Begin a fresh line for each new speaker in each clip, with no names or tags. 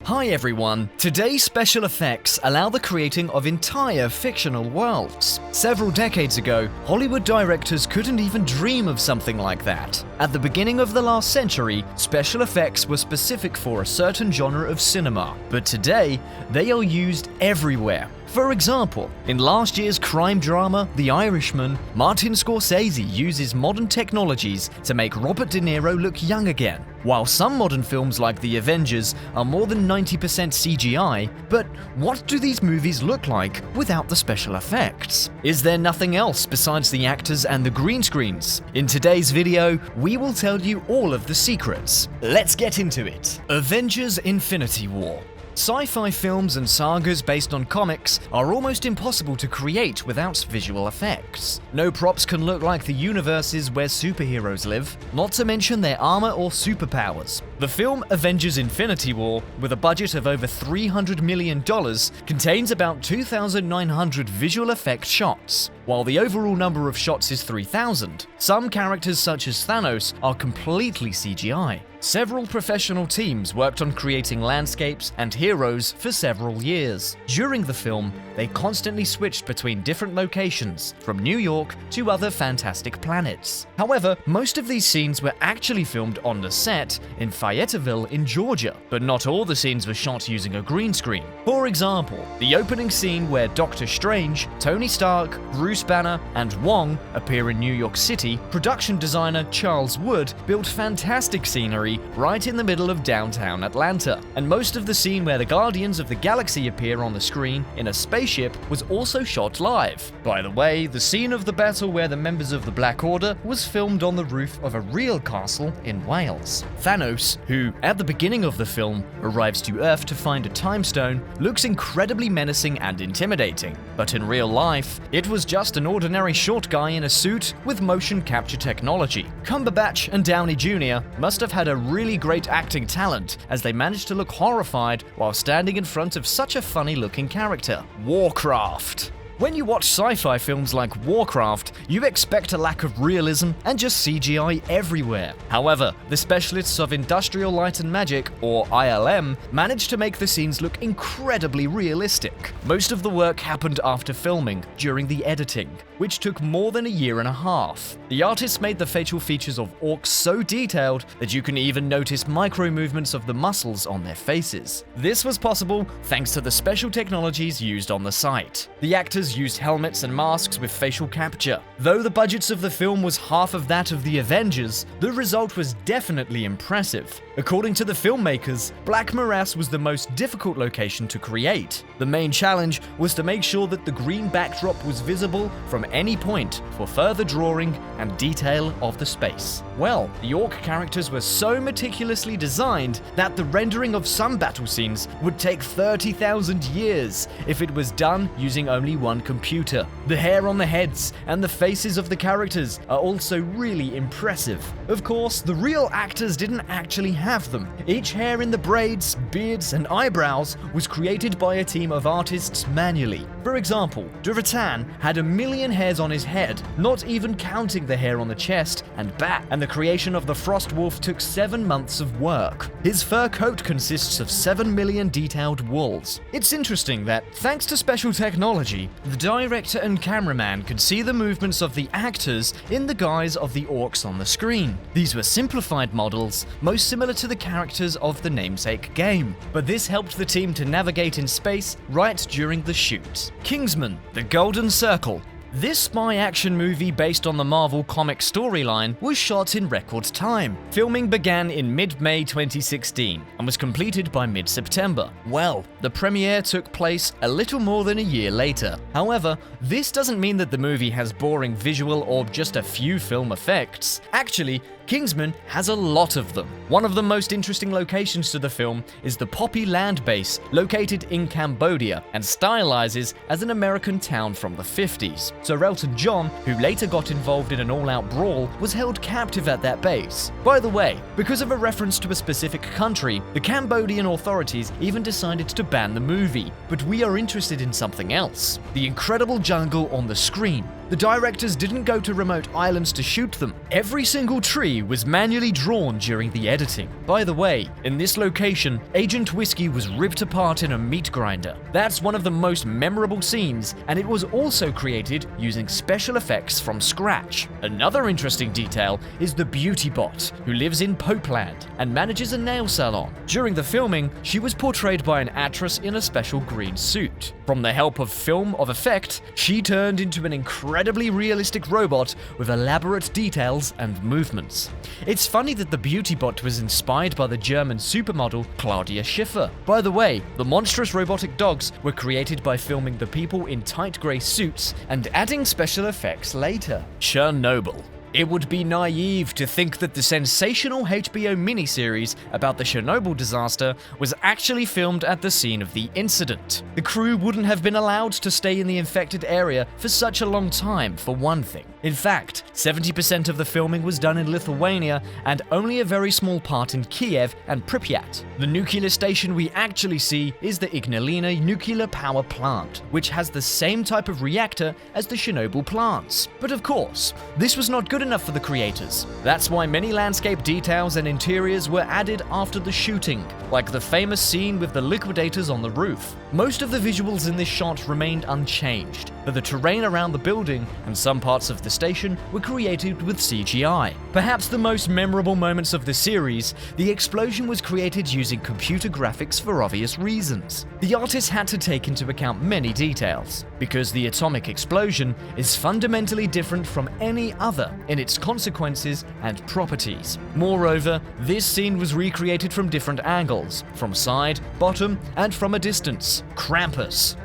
Hi everyone! Today's special effects allow the creating of entire fictional worlds. Several decades ago, Hollywood directors couldn't even dream of something like that. At the beginning of the last century, special effects were specific for a certain genre of cinema, but today, they are used everywhere. For example, in last year's crime drama, The Irishman, Martin Scorsese uses modern technologies to make Robert De Niro look young again. While some modern films like The Avengers are more than 90% CGI, but what do these movies look like without the special effects? Is there nothing else besides the actors and the green screens? In today's video, we will tell you all of the secrets. Let's get into it. Avengers: Infinity War. Sci-fi films and sagas based on comics are almost impossible to create without visual effects. No props can look like the universes where superheroes live, not to mention their armor or superpowers. The film Avengers: Infinity War, with a budget of over $300 million, contains about 2,900 visual effect shots. While the overall number of shots is 3,000, some characters such as Thanos are completely CGI. Several professional teams worked on creating landscapes and heroes for several years. During the film, they constantly switched between different locations, from New York to other fantastic planets. However, most of these scenes were actually filmed on the set in Fayetteville in Georgia, but not all the scenes were shot using a green screen. For example, the opening scene where Doctor Strange, Tony Stark, Bruce Banner, and Wong appear in New York City, production designer Charles Wood built fantastic scenery right in the middle of downtown Atlanta, and most of the scene where the Guardians of the Galaxy appear on the screen in a spaceship was also shot live. By the way, the scene of the battle where the members of the Black Order was filmed on the roof of a real castle in Wales. Thanos, who at the beginning of the film arrives to Earth to find a time stone, looks incredibly menacing and intimidating, but in real life, it was just an ordinary short guy in a suit with motion capture technology. Cumberbatch and Downey Jr. must have had a really great acting talent, as they managed to look horrified while standing in front of such a funny-looking character. Warcraft. When you watch sci-fi films like Warcraft, you expect a lack of realism and just CGI everywhere. However, the specialists of Industrial Light and Magic, or ILM, managed to make the scenes look incredibly realistic. Most of the work happened after filming, during the editing, which took more than a year and a half. The artists made the facial features of orcs so detailed that you can even notice micro-movements of the muscles on their faces. This was possible thanks to the special technologies used on the site. The actors used helmets and masks with facial capture. Though the budgets of the film was half of that of the Avengers, the result was definitely impressive. According to the filmmakers, Black Morass was the most difficult location to create. The main challenge was to make sure that the green backdrop was visible from any point for further drawing and detail of the space. Well, the orc characters were so meticulously designed that the rendering of some battle scenes would take 30,000 years if it was done using only one computer. The hair on the heads and the faces of the characters are also really impressive. Of course, the real actors didn't actually have them. Each hair in the braids, beards, and eyebrows was created by a team of artists manually. For example, Durotan had 1 million hairs on his head, not even counting the hair on the chest and back, and the creation of the Frost Wolf took 7 months of work. His fur coat consists of 7 million detailed wools. It's interesting that, thanks to special technology, the director and cameraman could see the movements of the actors in the guise of the orcs on the screen. These were simplified models, most similar to the characters of the namesake game, but this helped the team to navigate in space right during the shoot. Kingsman: The Golden Circle. This spy action movie based on the Marvel comic storyline was shot in record time. Filming began in mid-May 2016 and was completed by mid-September. Well, the premiere took place a little more than a year later. However, this doesn't mean that the movie has boring visual or just a few film effects. Actually, Kingsman has a lot of them. One of the most interesting locations to the film is the Poppy land base, located in Cambodia and stylizes as an American town from the 50s. Sir Elton John, who later got involved in an all-out brawl, was held captive at that base. By the way, because of a reference to a specific country, the Cambodian authorities even decided to ban the movie. But we are interested in something else: the incredible jungle on the screen. The directors didn't go to remote islands to shoot them. Every single tree was manually drawn during the editing. By the way, in this location, Agent Whiskey was ripped apart in a meat grinder. That's one of the most memorable scenes, and it was also created using special effects from scratch. Another interesting detail is the beauty bot, who lives in Popeland and manages a nail salon. During the filming, she was portrayed by an actress in a special green suit. From the help of film of effect, she turned into an incredibly realistic robot with elaborate details and movements. It's funny that the beauty bot was inspired by the German supermodel Claudia Schiffer. By the way, the monstrous robotic dogs were created by filming the people in tight grey suits and adding special effects later. Chernobyl. It would be naive to think that the sensational HBO miniseries about the Chernobyl disaster was actually filmed at the scene of the incident. The crew wouldn't have been allowed to stay in the infected area for such a long time, for one thing. In fact, 70% of the filming was done in Lithuania and only a very small part in Kiev and Pripyat. The nuclear station we actually see is the Ignalina nuclear power plant, which has the same type of reactor as the Chernobyl plants. But of course, this was not good enough for the creators. That's why many landscape details and interiors were added after the shooting, like the famous scene with the liquidators on the roof. Most of the visuals in this shot remained unchanged, but the terrain around the building and some parts of the station were created with CGI. Perhaps the most memorable moments of the series, the explosion was created using computer graphics for obvious reasons. The artists had to take into account many details, because the atomic explosion is fundamentally different from any other in its consequences and properties. Moreover, this scene was recreated from different angles, from side, bottom, and from a distance. Krampus.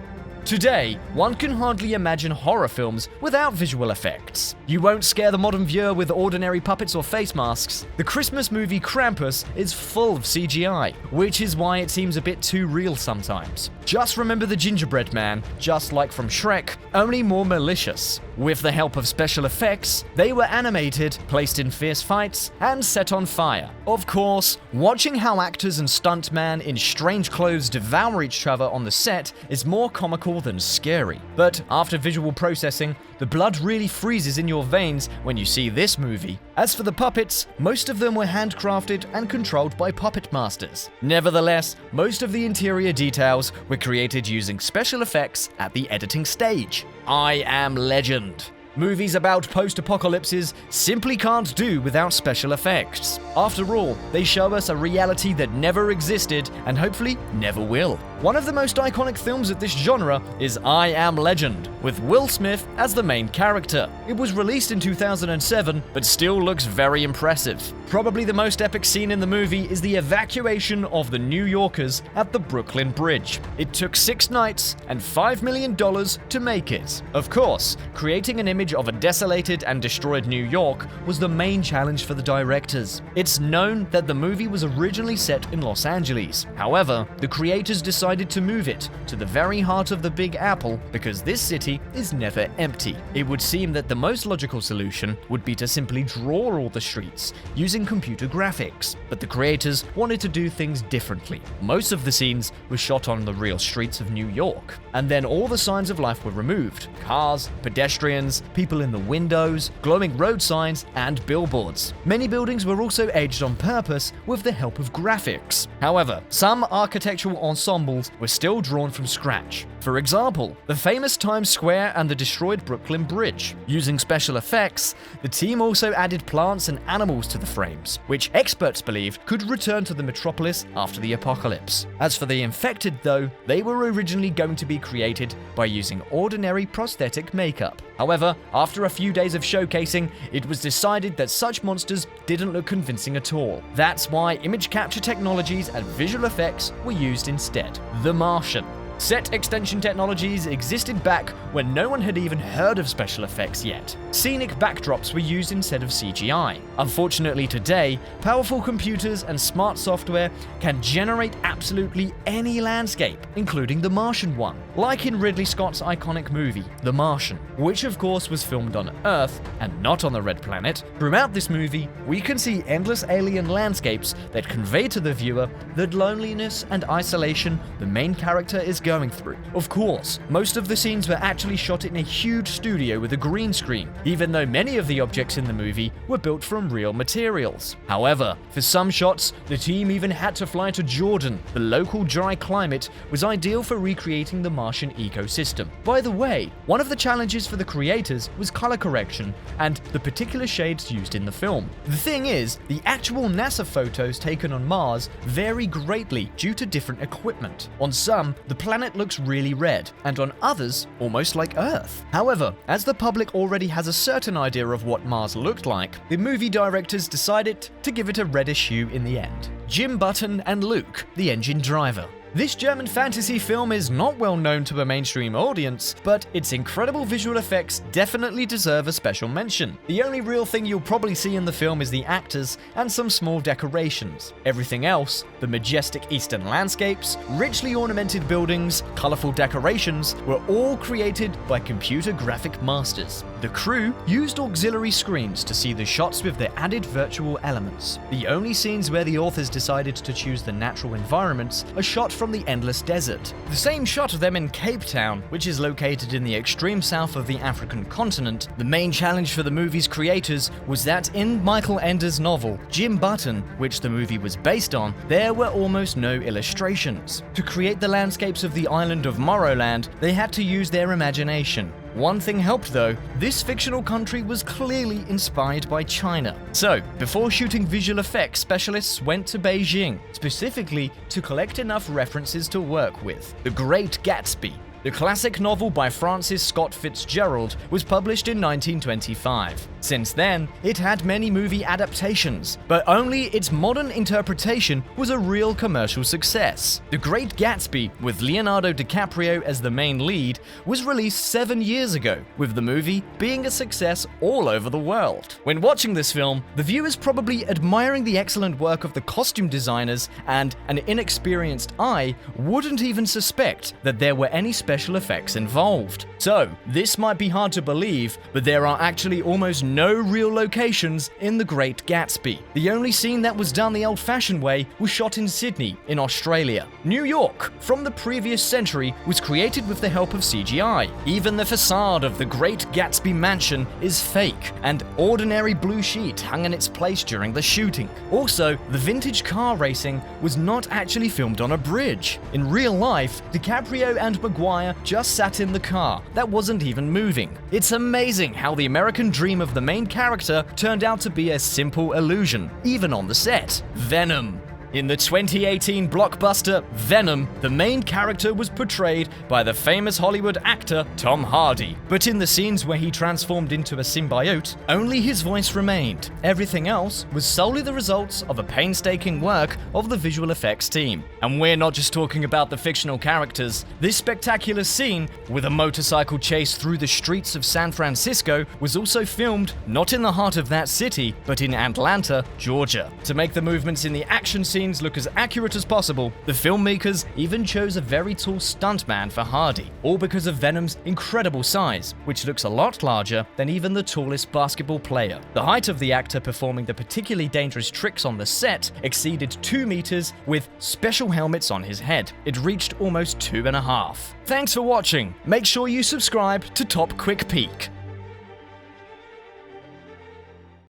Today, one can hardly imagine horror films without visual effects. You won't scare the modern viewer with ordinary puppets or face masks. The Christmas movie Krampus is full of CGI, which is why it seems a bit too real sometimes. Just remember the gingerbread man, just like from Shrek, only more malicious. With the help of special effects, they were animated, placed in fierce fights, and set on fire. Of course, watching how actors and stuntmen in strange clothes devour each other on the set is more comical than scary. But after visual processing, the blood really freezes in your veins when you see this movie. As for the puppets, most of them were handcrafted and controlled by puppet masters. Nevertheless, most of the interior details were created using special effects at the editing stage. I Am Legend. Movies about post-apocalypses simply can't do without special effects. After all, they show us a reality that never existed and hopefully never will. One of the most iconic films of this genre is I Am Legend, with Will Smith as the main character. It was released in 2007, but still looks very impressive. Probably the most epic scene in the movie is the evacuation of the New Yorkers at the Brooklyn Bridge. It took 6 nights and $5 million to make it. Of course, creating an image of a desolated and destroyed New York was the main challenge for the directors. It's known that the movie was originally set in Los Angeles. However, the creators decided to move it to the very heart of the Big Apple because this city is never empty. It would seem that the most logical solution would be to simply draw all the streets using computer graphics, but the creators wanted to do things differently. Most of the scenes were shot on the real streets of New York, and then all the signs of life were removed. Cars, pedestrians, people in the windows, glowing road signs, and billboards. Many buildings were also aged on purpose with the help of graphics. However, some architectural ensembles were still drawn from scratch. For example, the famous Times Square and the destroyed Brooklyn Bridge. Using special effects, the team also added plants and animals to the frames, which experts believed could return to the metropolis after the apocalypse. As for the infected though, they were originally going to be created by using ordinary prosthetic makeup. However, after a few days of showcasing, it was decided that such monsters didn't look convincing at all. That's why image capture technologies and visual effects were used instead. The Martian. Set extension technologies existed back when no one had even heard of special effects yet. Scenic backdrops were used instead of CGI. Unfortunately today, powerful computers and smart software can generate absolutely any landscape, including the Martian one, like in Ridley Scott's iconic movie, The Martian, which of course was filmed on Earth and not on the Red Planet. Throughout this movie, we can see endless alien landscapes that convey to the viewer the loneliness and isolation the main character is going going through. Of course, most of the scenes were actually shot in a huge studio with a green screen, even though many of the objects in the movie were built from real materials. However, for some shots, the team even had to fly to Jordan. The local dry climate was ideal for recreating the Martian ecosystem. By the way, one of the challenges for the creators was color correction and the particular shades used in the film. The thing is, the actual NASA photos taken on Mars vary greatly due to different equipment. On some, the planet looks really red, and on others, almost like Earth. However, as the public already has a certain idea of what Mars looked like, the movie directors decided to give it a reddish hue in the end. Jim Button and Luke, the engine driver. This German fantasy film is not well known to a mainstream audience, but its incredible visual effects definitely deserve a special mention. The only real thing you'll probably see in the film is the actors and some small decorations. Everything else, the majestic eastern landscapes, richly ornamented buildings, colorful decorations, were all created by computer graphic masters. The crew used auxiliary screens to see the shots with their added virtual elements. The only scenes where the authors decided to choose the natural environments are shot from the endless desert. The same shot of them in Cape Town, which is located in the extreme south of the African continent. The main challenge for the movie's creators was that in Michael Ender's novel, Jim Button, which the movie was based on, there were almost no illustrations. To create the landscapes of the island of Morrowland, they had to use their imagination. One thing helped though, this fictional country was clearly inspired by China. So, before shooting visual effects, specialists went to Beijing, specifically to collect enough references to work with. The Great Gatsby, the classic novel by Francis Scott Fitzgerald, was published in 1925. Since then, it had many movie adaptations, but only its modern interpretation was a real commercial success. The Great Gatsby, with Leonardo DiCaprio as the main lead, was released 7 years ago, with the movie being a success all over the world. When watching this film, the viewer is probably admiring the excellent work of the costume designers, and an inexperienced eye wouldn't even suspect that there were any special effects involved. So, this might be hard to believe, but there are actually almost no real locations in The Great Gatsby. The only scene that was done the old-fashioned way was shot in Sydney, in Australia. New York, from the previous century, was created with the help of CGI. Even the facade of the Great Gatsby mansion is fake, and ordinary blue sheet hung in its place during the shooting. Also, the vintage car racing was not actually filmed on a bridge. In real life, DiCaprio and Maguire just sat in the car that wasn't even moving. It's amazing how the American dream of the main character turned out to be a simple illusion, even on the set. Venom. In the 2018 blockbuster Venom, the main character was portrayed by the famous Hollywood actor Tom Hardy. But in the scenes where he transformed into a symbiote, only his voice remained. Everything else was solely the results of a painstaking work of the visual effects team. And we're not just talking about the fictional characters. This spectacular scene, with a motorcycle chase through the streets of San Francisco, was also filmed not in the heart of that city, but in Atlanta, Georgia. To make the movements in the action scene look as accurate as possible, the filmmakers even chose a very tall stuntman for Hardy, all because of Venom's incredible size, which looks a lot larger than even the tallest basketball player. The height of the actor performing the particularly dangerous tricks on the set exceeded 2 meters with special helmets on his head. It reached almost 2.5. Thanks for watching. Make sure you subscribe to Top Quick Peek.